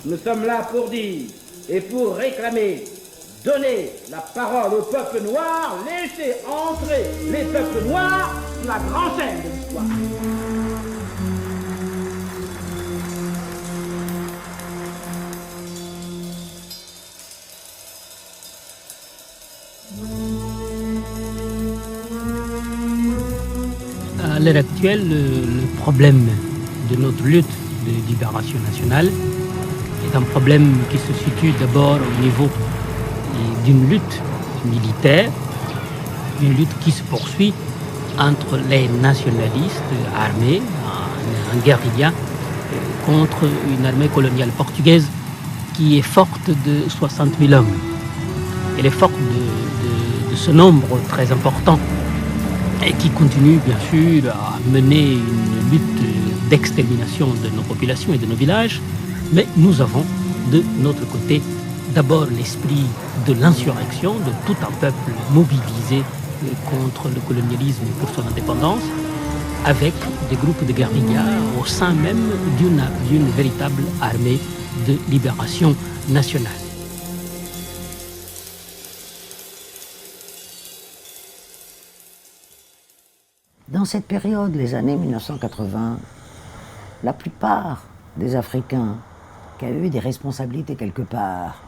nous sommes là pour dire et pour réclamer, donner la parole au peuple noir, laisser entrer les peuples noirs sur la grande scène de l'histoire. À l'heure actuelle, le problème de notre lutte de libération nationale est un problème qui se situe d'abord au niveau d'une lutte militaire, une lutte qui se poursuit entre les nationalistes armés, en guérilla, contre une armée coloniale portugaise qui est forte de 60 000 hommes. Elle est forte de ce nombre très important et qui continue bien sûr à mener une lutte d'extermination de nos populations et de nos villages. Mais nous avons de notre côté d'abord l'esprit de l'insurrection de tout un peuple mobilisé contre le colonialisme et pour son indépendance, avec des groupes de guérillas au sein même d'une véritable armée de libération nationale. Dans cette période, les années 1980, la plupart des Africains qui avaient eu des responsabilités quelque part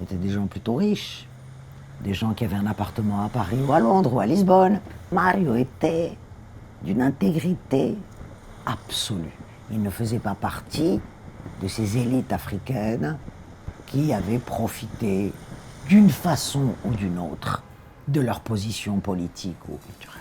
étaient des gens plutôt riches, des gens qui avaient un appartement à Paris ou à Londres ou à Lisbonne. Mario était d'une intégrité absolue. Il ne faisait pas partie de ces élites africaines qui avaient profité d'une façon ou d'une autre de leur position politique ou culturelle.